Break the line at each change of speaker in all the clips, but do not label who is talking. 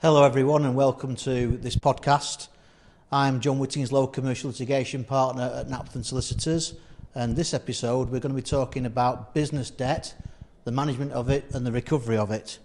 Hello everyone and welcome to this podcast. I'm John Whittingslow, Commercial Litigation Partner at Napthens Solicitors, and this episode we're going to be talking about business debt, the management of it and the recovery of it.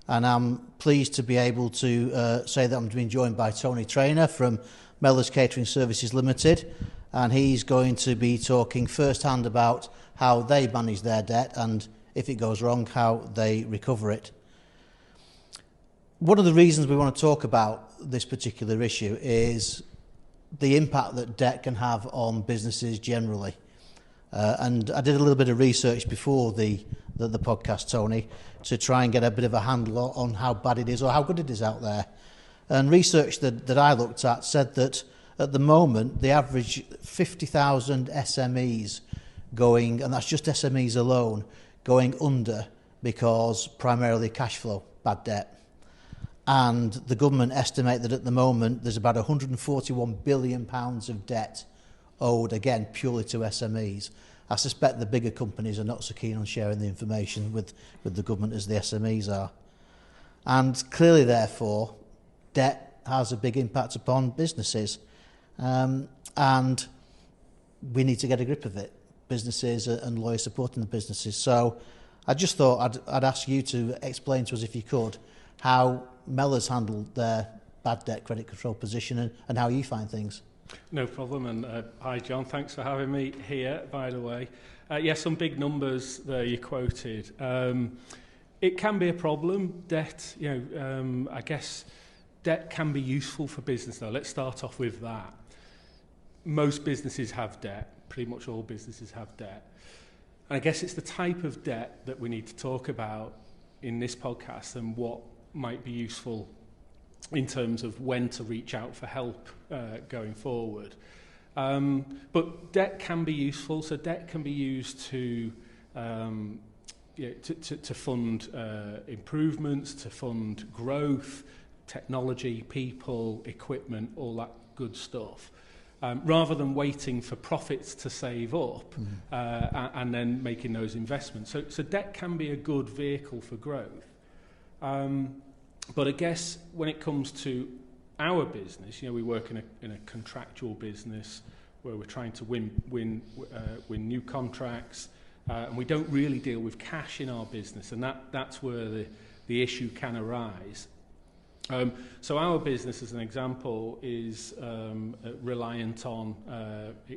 And I'm pleased to be able to say that I'm being joined by Tony Trainor from Mellors Catering Services Limited, and he's going to be talking firsthand about how they manage their debt and, if it goes wrong, how they recover it. One of the reasons we want to talk about this particular issue is the impact that debt can have on businesses generally. And I did a little bit of research before the podcast, Tony, to try and get a bit of a handle on how bad it is or how good it is out there. And research that I looked at said that at the moment, the average 50,000 SMEs going, and that's just SMEs alone, going under because primarily cash flow, bad debt. And the government estimate that at the moment there's about £141 billion of debt owed, again, purely to SMEs. I suspect the bigger companies are not so keen on sharing the information with the government as the SMEs are. And clearly, therefore, debt has a big impact upon businesses. And we need to get a grip of it, businesses and lawyers supporting the businesses. So I just thought I'd ask you to explain to us, if you could, how Mellors handled their bad debt credit control position and how you find things.
No problem, and hi John, thanks for having me here, by the way. Yes, some big numbers there you quoted. It can be a problem, debt, I guess debt can be useful for business though. Let's start off with that. Most businesses have debt, pretty much all businesses have debt. And I guess it's the type of debt that we need to talk about in this podcast and what might be useful in terms of when to reach out for help going forward. But debt can be useful, so debt can be used to fund improvements, to fund growth, technology, people, equipment, all that good stuff. Rather than waiting for profits to save up and then making those investments. So debt can be a good vehicle for growth. But I guess when it comes to our business, we work in a contractual business where we're trying to win new contracts, and we don't really deal with cash in our business, and that's where the issue can arise. So our business, as an example, is reliant on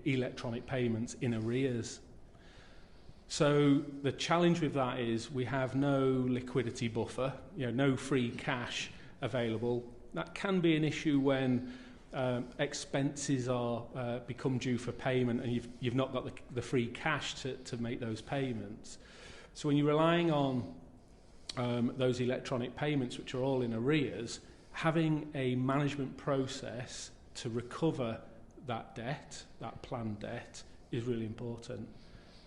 electronic payments in arrears. So the challenge with that is we have no liquidity buffer, no free cash available. That can be an issue when expenses are become due for payment and you've not got the free cash to make those payments. So when you're relying on those electronic payments, which are all in arrears, having a management process to recover that debt, that planned debt, is really important.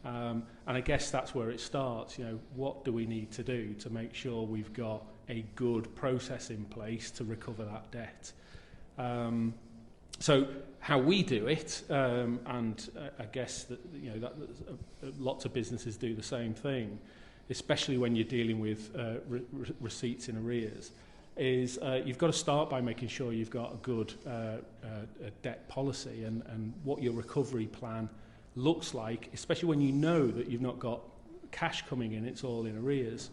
And I guess that's where it starts. What do we need to do to make sure we've got a good process in place to recover that debt? So how we do it, and I guess that lots of businesses do the same thing, especially when you're dealing with receipts in arrears, is you've got to start by making sure you've got a good debt policy and what your recovery plan looks like, especially when you know that you've not got cash coming in, it's all in arrears.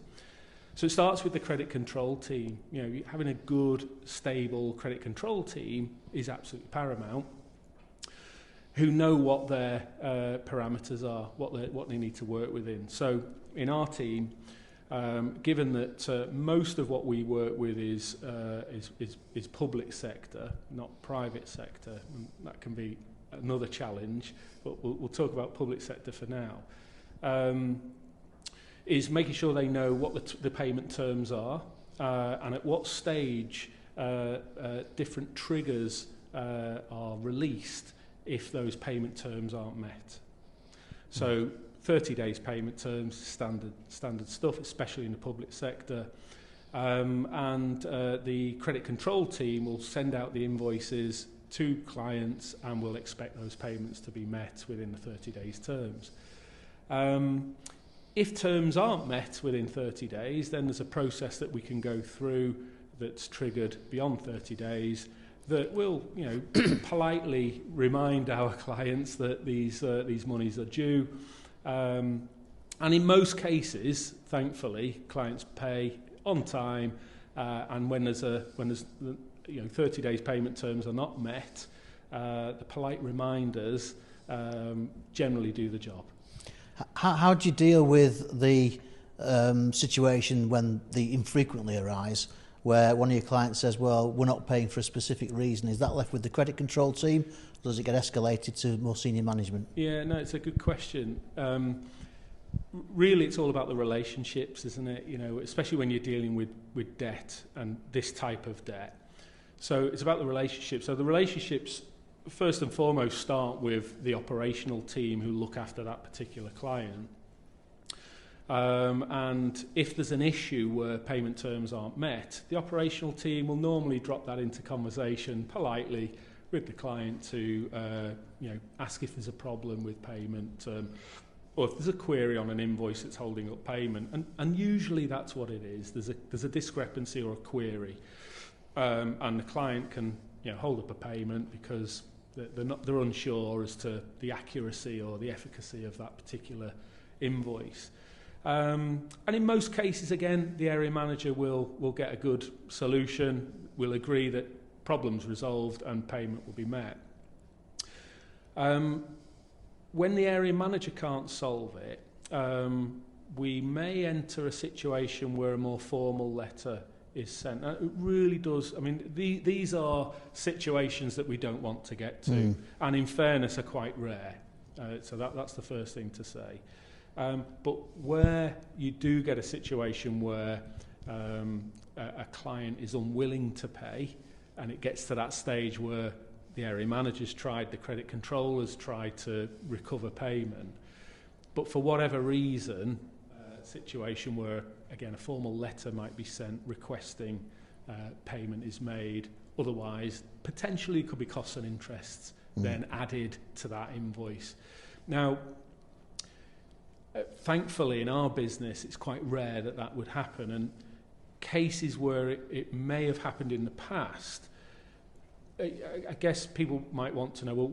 So it starts with the credit control team. Having a good, stable credit control team is absolutely paramount, who know what their parameters are, what they need to work within. So in our team, given that most of what we work with is public sector, not private sector, and that can be another challenge, but we'll talk about public sector for now, is making sure they know what the payment terms are and at what stage different triggers are released if those payment terms aren't met. So 30 days payment terms, standard stuff, especially in the public sector. And the credit control team will send out the invoices to clients and will expect those payments to be met within the 30 days terms. If terms aren't met within 30 days, then there's a process that we can go through that's triggered beyond 30 days that will, politely remind our clients that these monies are due. And in most cases, thankfully, clients pay on time, and when there's 30 days payment terms are not met, the polite reminders generally do the job.
How do you deal with the situation when they infrequently arise, where one of your clients says, well, we're not paying for a specific reason? Is that left with the credit control team, or does it get escalated to more senior management?
Yeah, no, it's a good question. Really, it's all about the relationships, isn't it? Especially when you're dealing with debt and this type of debt. So it's about the relationships. So the relationships, first and foremost, start with the operational team who look after that particular client. And if there's an issue where payment terms aren't met, the operational team will normally drop that into conversation politely with the client to ask if there's a problem with payment, or if there's a query on an invoice that's holding up payment. And usually that's what it is. There's a discrepancy or a query, and the client can hold up a payment because they're unsure as to the accuracy or the efficacy of that particular invoice. And in most cases, again, the area manager will get a good solution, will agree that problem's resolved and payment will be met. When the area manager can't solve it, we may enter a situation where a more formal letter is sent. It really does. I mean, these are situations that we don't want to get to, and in fairness are quite rare. So that's the first thing to say. But where you do get a situation where a client is unwilling to pay, and it gets to that stage where the area manager's tried, the credit controller's tried to recover payment, but for whatever reason, a situation where, again, a formal letter might be sent requesting payment is made, otherwise potentially could be costs and interests then added to that invoice. Now, thankfully, in our business, it's quite rare that would happen. And cases where it may have happened in the past, I guess people might want to know, well,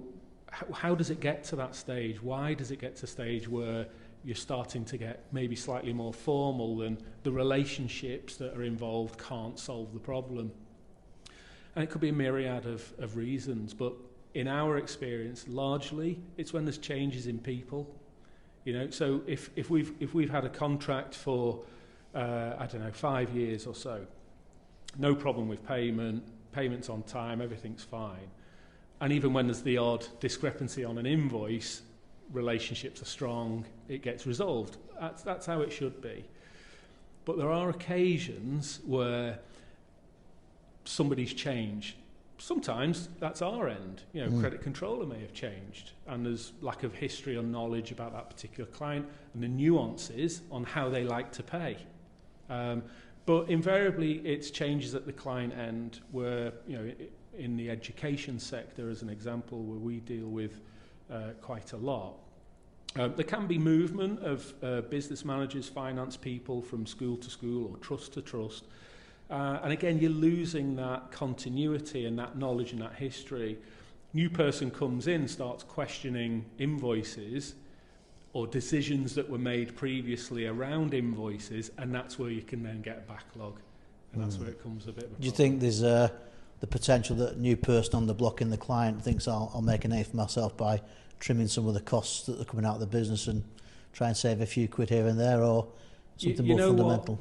how does it get to that stage? Why does it get to a stage where you're starting to get maybe slightly more formal and the relationships that are involved can't solve the problem? And it could be a myriad of reasons. But in our experience, largely, it's when there's changes in people. So if we've had a contract for 5 years or so, no problem with payments on time, everything's fine, and even when there's the odd discrepancy on an invoice, relationships are strong, it gets resolved. That's how it should be. But there are occasions where somebody's changed. Sometimes that's our end. Credit controller may have changed, and there's lack of history or knowledge about that particular client and the nuances on how they like to pay. But invariably, it's changes at the client end where, in the education sector, as an example, where we deal with quite a lot. There can be movement of business managers, finance people from school to school or trust to trust. And again, you're losing that continuity and that knowledge and that history. New person comes in, starts questioning invoices or decisions that were made previously around invoices, and that's where you can then get a backlog. And that's where it comes a bit of a problem.
Do you think there's the potential that a new person on the block in the client thinks, I'll make a name for myself by trimming some of the costs that are coming out of the business and try and save a few quid here and there, or something more fundamental?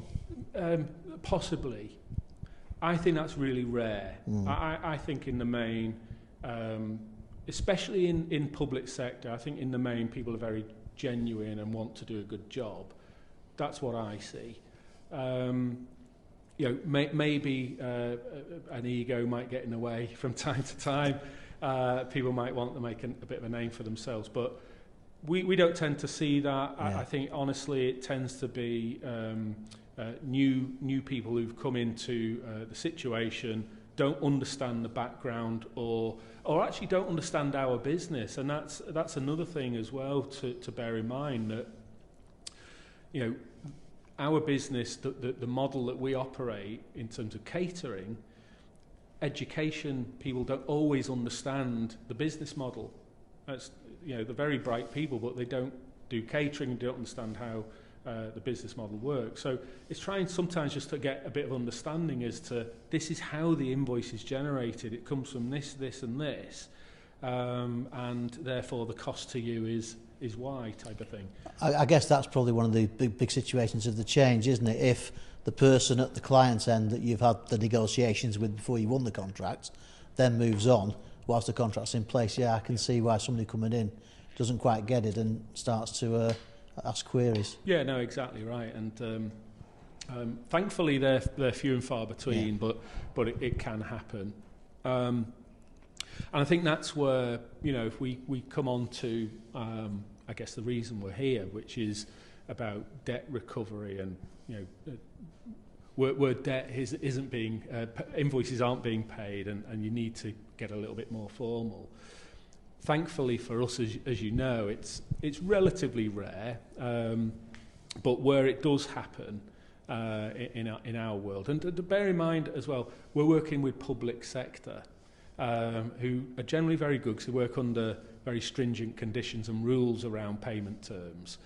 Possibly. I think that's really rare. I think in the main, especially in public sector, I think in the main people are very genuine and want to do a good job. That's what I see. Maybe an ego might get in the way from time to time. People might want to make a bit of a name for themselves, but we don't tend to see that. Yeah. I think honestly it tends to be new people who've come into the situation, don't understand the background or actually don't understand our business, and that's another thing as well to bear in mind, that our business, the model that we operate in terms of catering, education, people don't always understand the business model. That's, they're very bright people, but they don't do catering and don't understand how the business model works. So it's trying sometimes just to get a bit of understanding as to this is how the invoice is generated. It comes from this, this and this, and therefore the cost to you is Y type of thing.
I guess that's probably one of the big situations of the change, isn't it? If the person at the client's end that you've had the negotiations with before you won the contract then moves on whilst the contract's in place, I can see why somebody coming in doesn't quite get it and starts to ask queries. Yeah,
no, exactly right. And thankfully they're few and far between, but it can happen. And I think that's where, if we come on to, I guess, the reason we're here, which is about debt recovery and, where debt isn't being, invoices aren't being paid and you need to get a little bit more formal. Thankfully for us, as you know, it's relatively rare, but where it does happen in our world, and to bear in mind as well, we're working with public sector, who are generally very good because they work under very stringent conditions and rules around payment terms.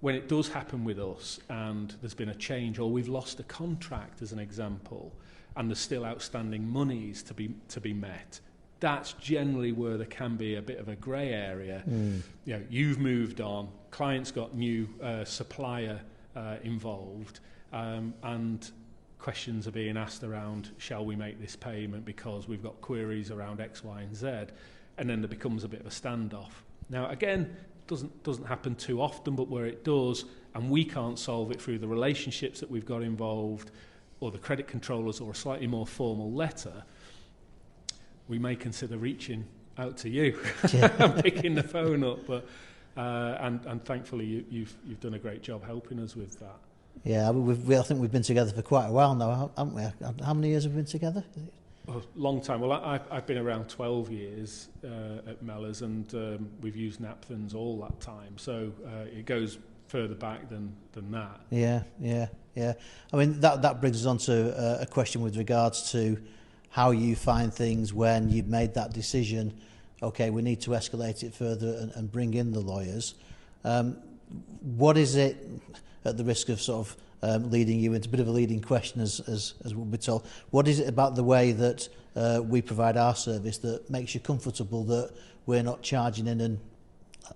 When it does happen with us and there's been a change or we've lost a contract as an example and there's still outstanding monies to be met, that's generally where there can be a bit of a grey area. You've moved on, client's got new supplier involved, and questions are being asked around, shall we make this payment because we've got queries around X, Y and Z, and then there becomes a bit of a standoff. Now again, doesn't happen too often, but where it does, and we can't solve it through the relationships that we've got involved or the credit controllers or a slightly more formal letter, we may consider reaching out to you and picking the phone up. But and thankfully you've done a great job helping us with that.
Yeah, I think we've been together for quite a while now, haven't we? How many years have we been together?
A long time. Well, I've been around 12 years at Mellors, and we've used Napthens all that time. So it goes further back than that. Yeah. I mean, that brings us on to a question with regards to how you find things when you've made that decision, okay, we need to escalate it further and bring in the lawyers. What is it, at the risk of sort of leading you into a bit of a leading question as we'll be told, what is it about the way that we provide our service that makes you comfortable that we're not charging in and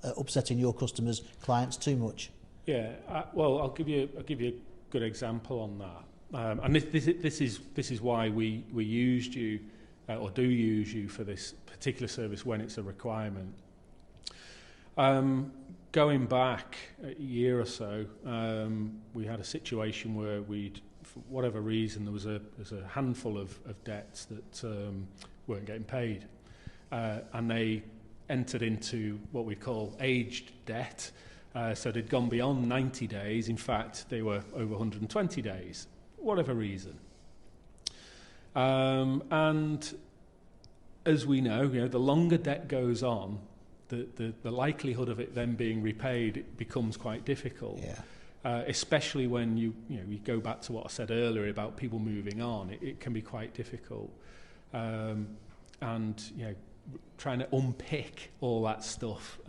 upsetting your customers, clients too much? Yeah, well, I'll give you a good example on that. And this is why we used you or do use you for this particular service when it's a requirement. Going back a year or so, we had a situation where for whatever reason, there was a handful of debts that weren't getting paid, and they entered into what we call aged debt. So they'd gone beyond 90 days. In fact, they were over 120 days, whatever reason. And as we know, the longer debt goes on, the likelihood of it then being repaid becomes quite difficult. Yeah. Especially when you go back to what I said earlier about people moving on, it can be quite difficult. And trying to unpick all that stuff,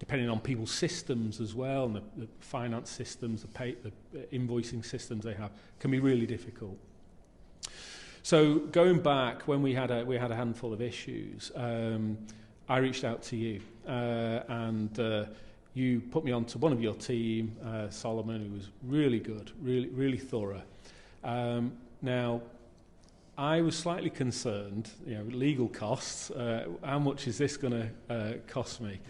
depending on people's systems as well, and the finance systems, the invoicing systems they have, can be really difficult. So going back, when we had a handful of issues, I reached out to you, and you put me onto one of your team, Solomon, who was really good, really thorough. Now, I was slightly concerned, legal costs. How much is this going to cost me?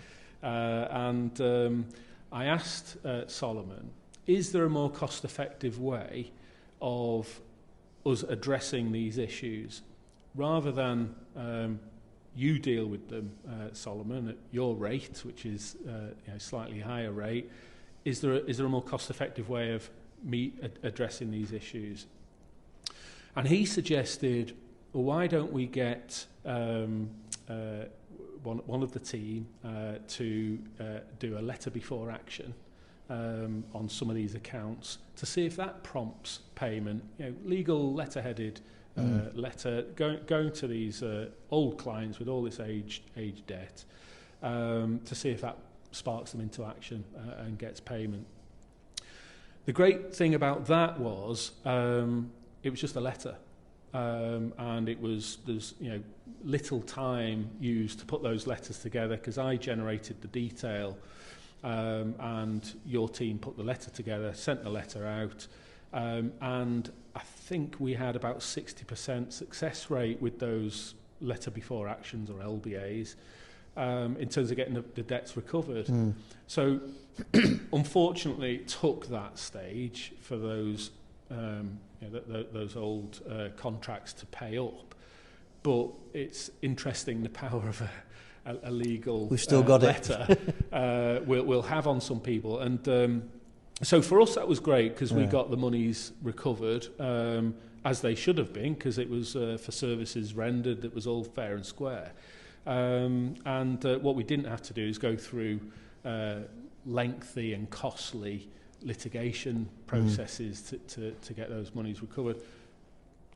And I asked Solomon, is there a more cost-effective way of us addressing these issues rather than you deal with them, Solomon, at your rate, which is slightly higher rate? Is there a more cost-effective way of me addressing these issues? And he suggested, well, why don't we get one of the team to do a letter before action on some of these accounts to see if that prompts payment. Legal letter-headed letter going to these old clients with all this age debt to see if that sparks them into action and gets payment. The great thing about that was it was just a letter, and there's little time used to put those letters together because I generated the detail, and your team put the letter together, sent the letter out, and I think we had about 60% success rate with those letter before actions or LBAs. In terms of getting the debts recovered. So unfortunately it took that stage for those those old contracts to pay up, but it's interesting the power of a legal
We've still got
letter we'll have on some people, and so for us that was great because we got the monies recovered as they should have been, because it was for services rendered that was all fair and square. And what we didn't have to do is go through lengthy and costly litigation processes to get those monies recovered.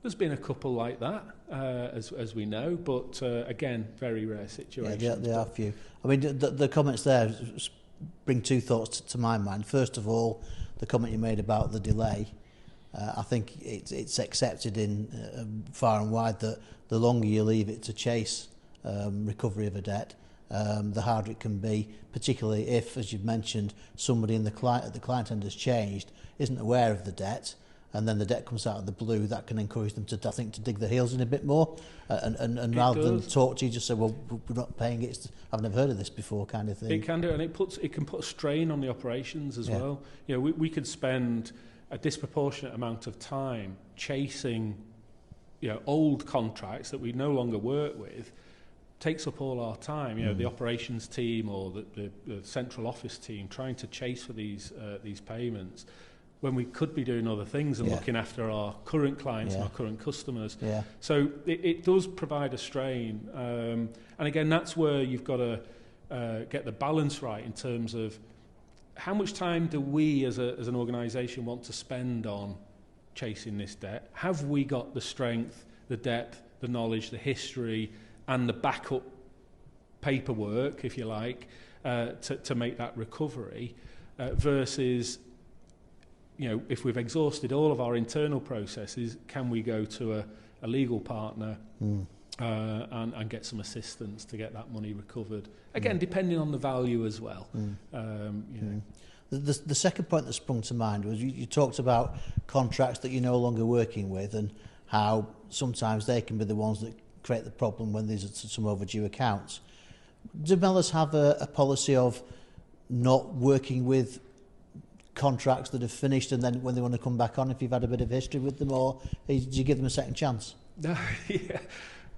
There's been a couple like that, as we know, but again, very rare situations.
Yeah, there are few. I mean, the comments there bring two thoughts to my mind. First of all, the comment you made about the delay. I think it's accepted in far and wide that the longer you leave it to chase recovery of a debt, the harder it can be, particularly if, as you've mentioned, somebody at the client end has changed, isn't aware of the debt, and then the debt comes out of the blue. That can encourage them to dig their heels in a bit more, and rather than talk to you, just say, well, we're not paying it, I've never heard of this before, kind of thing.
It can do, and it can put a strain on the operations as well. We could spend a disproportionate amount of time chasing old contracts that we no longer work with. Takes up all our time, the operations team or the central office team trying to chase for these payments when we could be doing other things and looking after our current clients and our current customers. So it does provide a strain, and again, that's where you've got to get the balance right in terms of how much time do we as an organisation want to spend on chasing this debt. Have we got the strength, the depth, the knowledge, the history and the backup paperwork, if you like, to make that recovery, versus, if we've exhausted all of our internal processes, can we go to a legal partner and get some assistance to get that money recovered? Again, depending on the value as well.
The second point that sprung to mind was you talked about contracts that you're no longer working with and how sometimes they can be the ones that create the problem when there's some overdue accounts. Do Mellors have a policy of not working with contracts that have finished and then when they want to come back on, if you've had a bit of history with them, or do you give them a second chance?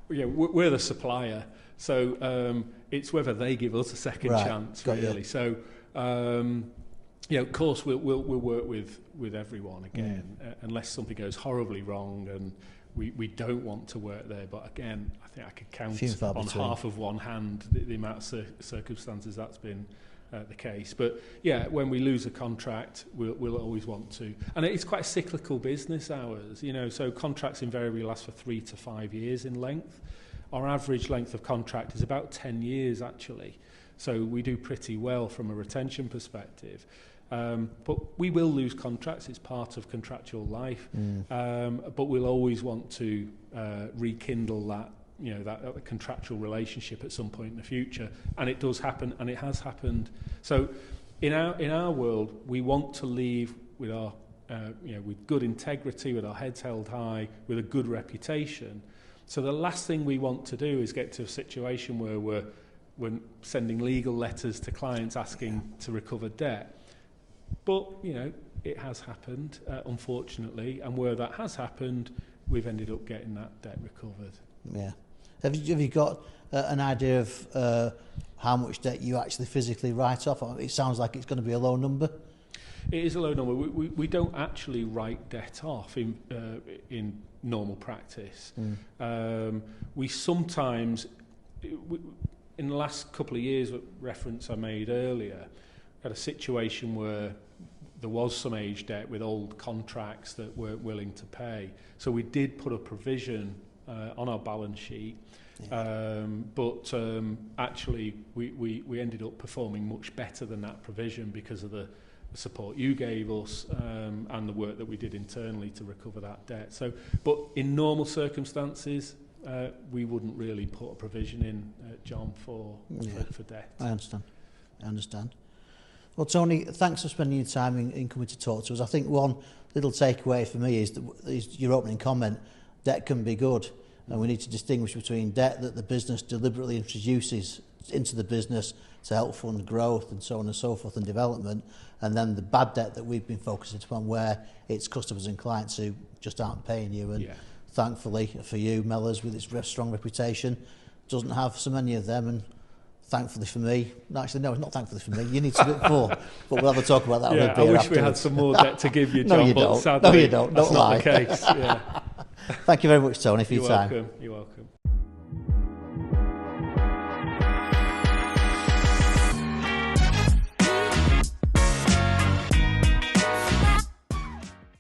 We're the supplier, so it's whether they give us a second chance, really. So, of course, we'll work with everyone again, unless something goes horribly wrong and we don't want to work there. But again, I think I could count on half of one hand the amount of circumstances that's been the case. But when we lose a contract, we'll always want to. And it's quite a cyclical business, ours. So contracts invariably last for 3 to 5 years in length. Our average length of contract is about 10 years, actually. So we do pretty well from a retention perspective. But we will lose contracts. It's part of contractual life. But we'll always want to rekindle that, that contractual relationship at some point in the future. And it does happen, and it has happened. So in our world, we want to leave with our, with good integrity, with our heads held high, with a good reputation. So the last thing we want to do is get to a situation where we're sending legal letters to clients asking to recover debt. But, it has happened, unfortunately, and where that has happened, we've ended up getting that debt recovered. Yeah.
Have you got an idea of how much debt you actually physically write off? It sounds like it's going to be a low number.
It is a low number. We don't actually write debt off in normal practice. We sometimes, in the last couple of years, reference I made earlier, had a situation where there was some age debt with old contracts that weren't willing to pay. So we did put a provision on our balance sheet, but actually we ended up performing much better than that provision because of the support you gave us and the work that we did internally to recover that debt. So, but in normal circumstances, we wouldn't really put a provision in, John, for debt.
I understand. Well, Tony, thanks for spending your time in coming to talk to us. I think one little takeaway for me is your opening comment: debt can be good, and we need to distinguish between debt that the business deliberately introduces into the business to help fund growth and so on and so forth and development, and then the bad debt that we've been focusing upon, where it's customers and clients who just aren't paying you. And thankfully for you, Mellors, with its strong reputation, doesn't have so many of them. And thankfully for me, no, actually, no, not thankfully for me, you need to do it more. But we'll have a talk about that.
Yeah, I wish we had some more debt to give you, John.
No, you
but
don't.
Sadly,
No, you don't.
That's
Don't
not
lie.
the case. Yeah.
Thank you very much, Tony, for your time.
You're welcome.